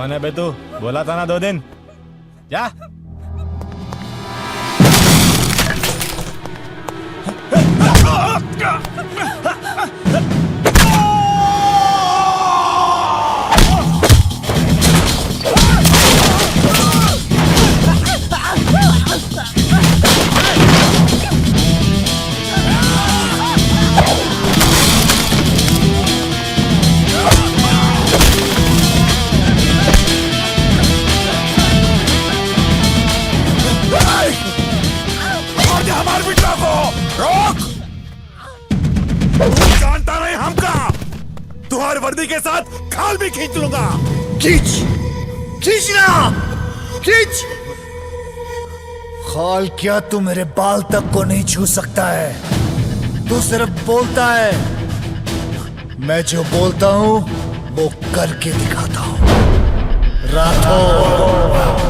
कौन है बे तू? बोला था ना 2 दिन। जा। जानता नहीं हम कहा तुम्हारी वर्दी के साथ खाल भी खींच लूंगा। खींचना खींच। खाल क्या तू मेरे बाल तक को नहीं छू सकता है। तू सिर्फ बोलता है, मैं जो बोलता हूं वो करके दिखाता हूं। राठौर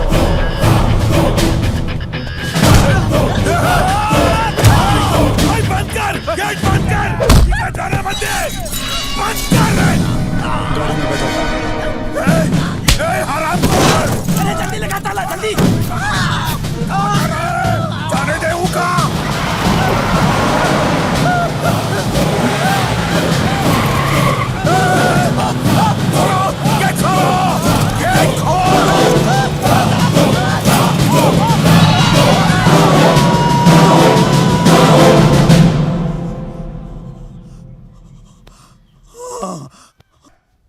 बंद कर, गेट बंद कर, जाने मत दे, बंद कर। गाड़ी में बैठो। हरामखोर! अरे जल्दी लगा ताला, जल्दी। जाने दे उका। गेट खोलो, गेट खोलो।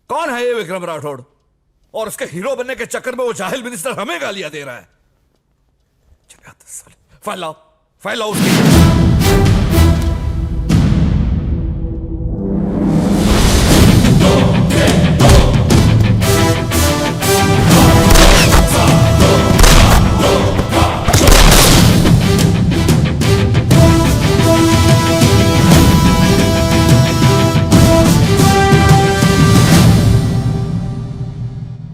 कौन है ये विक्रम राठौड़? और उसके हीरो बनने के चक्कर में वो जाहिल मिनिस्टर हमें गालियां दे रहा है। फाइल लाओ, फाइल लाओ उसकी।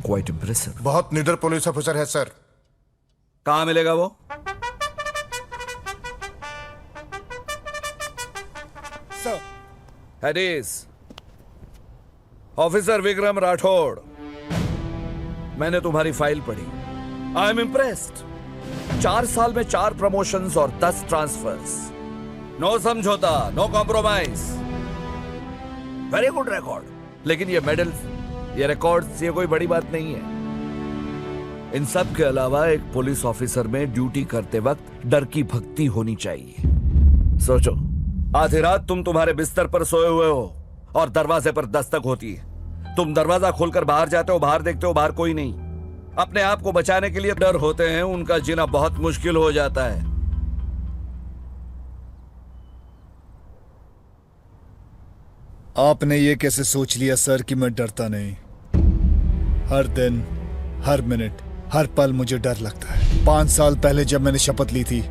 Quite impressive. बहुत निडर पुलिस ऑफिसर है सर। कहां मिलेगा वो? सर। हेडिस ऑफिसर विक्रम राठौड़, मैंने तुम्हारी फाइल पढ़ी। I am impressed. 4 साल में 4 प्रमोशंस और 10 ट्रांसफर्स। नो समझौता, no compromise. Very good record. लेकिन ये मेडल्स, ये रिकॉर्ड्स, ये कोई बड़ी बात नहीं है। इन सब के अलावा एक पुलिस ऑफिसर में ड्यूटी करते वक्त डर की भक्ति होनी चाहिए। सोचो, आधी रात तुम तुम्हारे बिस्तर पर सोए हुए हो और दरवाजे पर दस्तक होती है। तुम दरवाजा खोलकर बाहर जाते हो, बाहर देखते हो, बाहर कोई नहीं। अपने आप को बचाने के लिए डर होते हैं, उनका जीना बहुत मुश्किल हो जाता है। आपने ये कैसे सोच लिया सर कि मैं डरता नहीं? हर दिन, हर मिनट, हर पल मुझे डर लगता है। 5 साल पहले जब मैंने शपथ ली थी,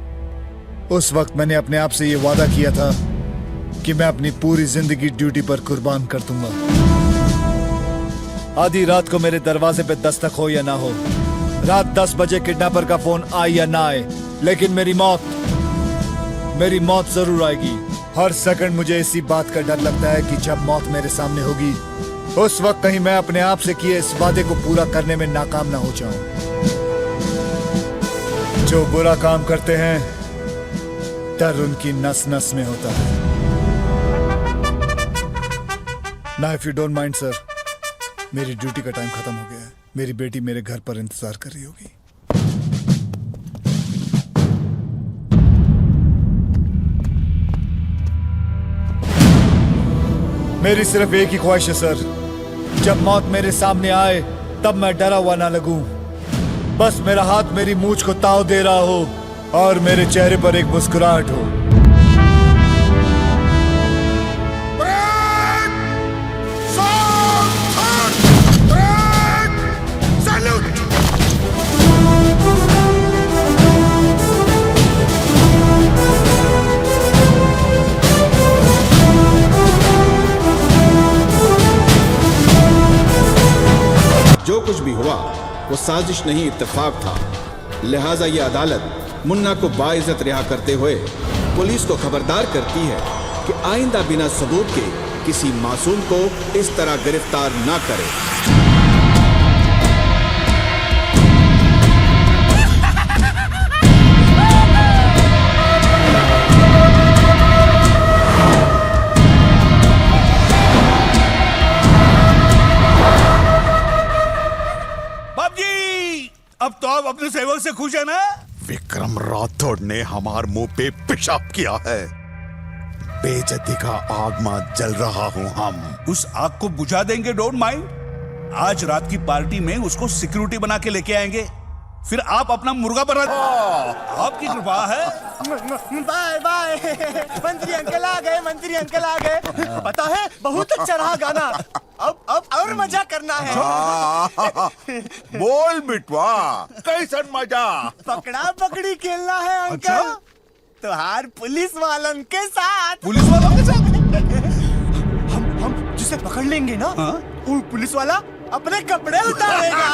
उस वक्त मैंने अपने आप से ये वादा किया था कि मैं अपनी पूरी जिंदगी ड्यूटी पर कुर्बान कर दूंगा। आधी रात को मेरे दरवाजे पे दस्तक हो या ना हो, रात 10 बजे किडनैपर का फोन आए या ना आए, लेकिन मेरी मौत जरूर आएगी। हर सेकंड मुझे इसी बात का डर लगता है कि जब मौत मेरे सामने होगी, उस वक्त कहीं मैं अपने आप से किए इस वादे को पूरा करने में नाकाम ना हो जाऊं। जो बुरा काम करते हैं, डर उनकी नस नस में होता है। ना if you don't mind sir, मेरी ड्यूटी का टाइम खत्म हो गया है। मेरी बेटी मेरे घर पर इंतजार कर रही होगी। मेरी सिर्फ एक ही ख्वाहिश है सर, जब मौत मेरे सामने आए तब मैं डरा हुआ ना लगूं। बस मेरा हाथ मेरी मूंछ को ताव दे रहा हो और मेरे चेहरे पर एक मुस्कुराहट हो। जो कुछ भी हुआ वो साजिश नहीं, इत्तेफाक था। लिहाजा ये अदालत मुन्ना को बाइज्जत रिहा करते हुए पुलिस को खबरदार करती है कि आइंदा बिना सबूत के किसी मासूम को इस तरह गिरफ्तार ना करे। अपने सेवक से खुश है ना? विक्रम राठौड़ ने हमार मुंह पे पेशाब किया है। बेइज्जती का आग में जल रहा हूं हम। उस आग को बुझा देंगे, डोंट माइंड। आज रात की पार्टी में उसको सिक्योरिटी बना के लेके आएंगे, फिर आप अपना मुर्गा बना। आपकी कृपा है। Bye bye. मंत्री अंकल आ गए, मंत्री अंकल आ गए। पता है बहुत अच्छा रहा गाना। अब और मजा करना है। बोल बिटवा, कैसन मजा? पकड़ा पकड़ी खेलना है अंकल। अच्छा? तो हार पुलिस वालों के साथ। पुलिस वालों के साथ? हम जिसे पकड़ लेंगे ना, हाँ? वो पुलिस वाला अपने कपड़े उतारेगा।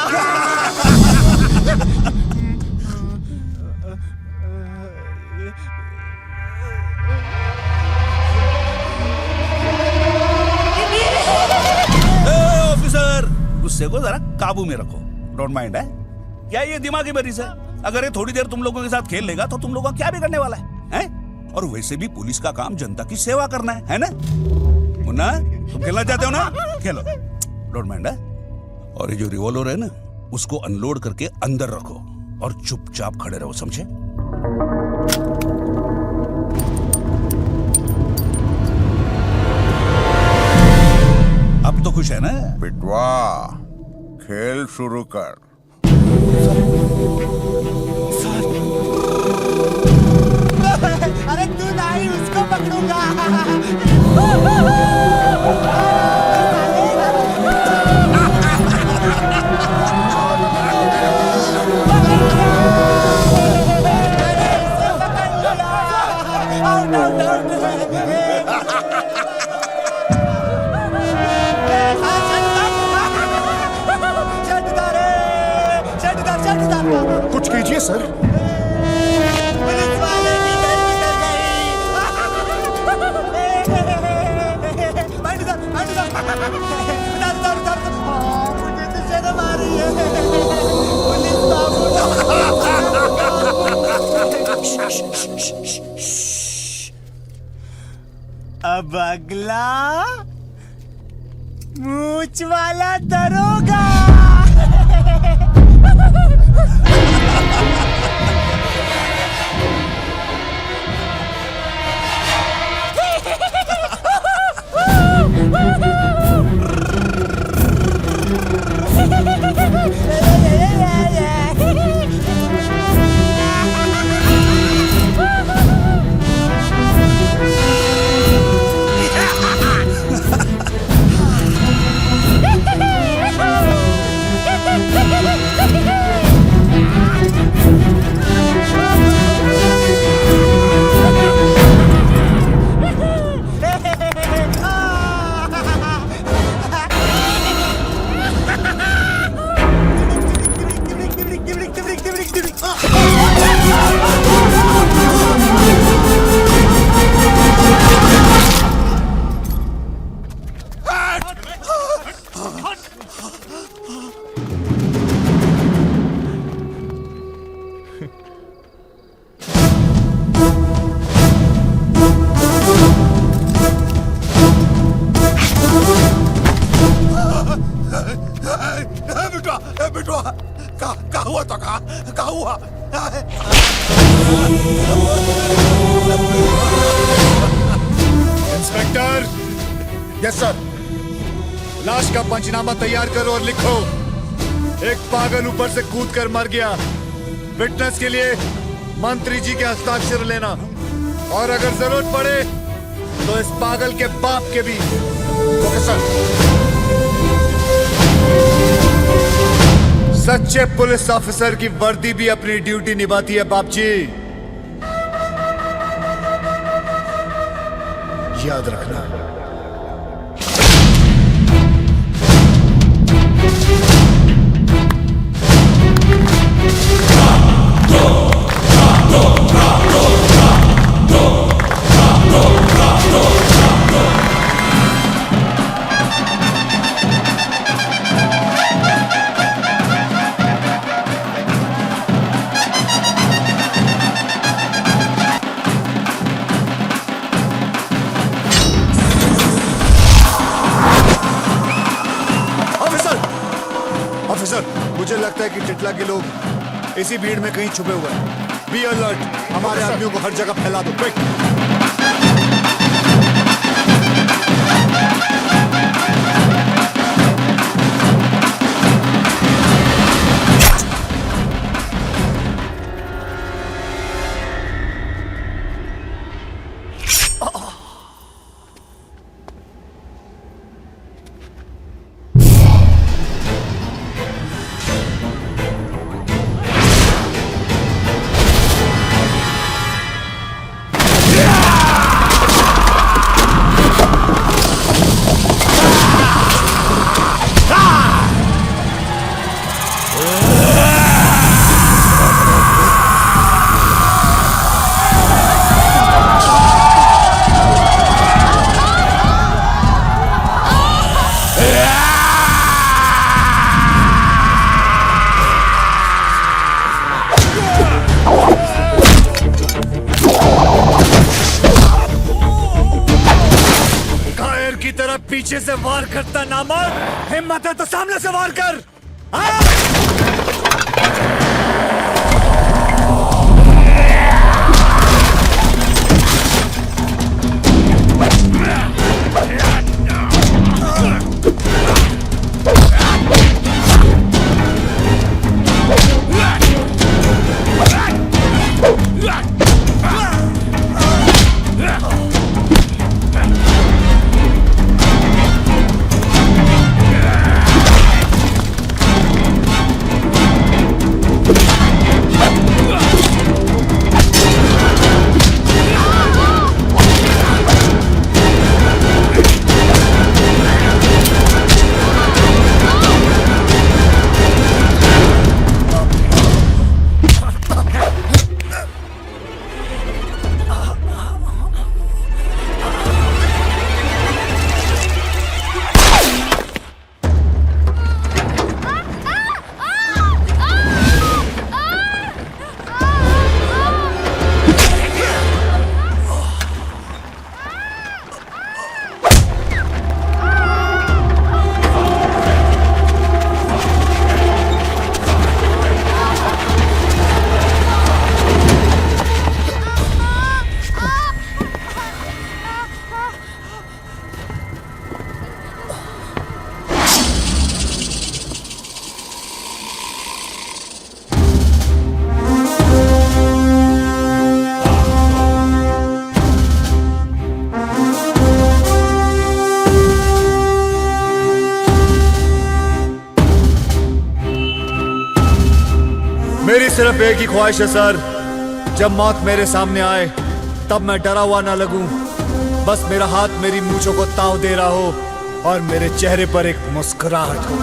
ऑफिसर, गुस्से को जरा काबू में रखो, डोंट माइंड है। क्या ये दिमागी मरीज है? अगर ये थोड़ी देर तुम लोगों के साथ खेल लेगा तो तुम लोगों का क्या बिगड़ने वाला है? और वैसे भी पुलिस का काम जनता की सेवा करना है ना? मुन्ना, तुम खेलना चाहते हो ना? खेलो, डोंट माइंड है। और ये जो रिवॉल्वर है ना, उसको अनलोड करके अंदर रखो और चुपचाप खड़े रहो, समझे? अब तो खुश है ना? बिटवा, खेल शुरू कर। अरे तू नहीं, उसको पकड़ूंगा। कुछ कीजिए सर। पुलिस वाले की गर्मी कर गई। बैठ जा, बैठ जा। उधर, उधर, उधर। मुझे तो शर्म आ रही है। पुलिस बाबू। अब अगला मूछ वाला दरोगा। बिटवा, क्या हुआ? तो क्या हुआ? इंस्पेक्टर। Yes sir. लाश का पंचनामा तैयार करो और लिखो, एक पागल ऊपर से कूद कर मर गया। विटनेस के लिए मंत्री जी के हस्ताक्षर लेना, और अगर जरूरत पड़े तो इस पागल के बाप के भी। Okay sir. सच्चे पुलिस ऑफिसर की वर्दी भी अपनी ड्यूटी निभाती है बाप जी, याद रखना। ऑफिसर, मुझे लगता है कि टिटला के लोग इसी भीड़ में कहीं छुपे हुए हैं। बी अलर्ट, हमारे आदमियों को हर जगह फैला दो, क्विक। की तरह पीछे से वार करता नामर्द, हिम्मत है तो सामने से वार कर। मेरी सिर्फ एक ही ख्वाहिश है सर, जब मौत मेरे सामने आए तब मैं डरा हुआ ना लगूं, बस मेरा हाथ मेरी मूंछों को ताव दे रहा हो और मेरे चेहरे पर एक मुस्कुराहट हो।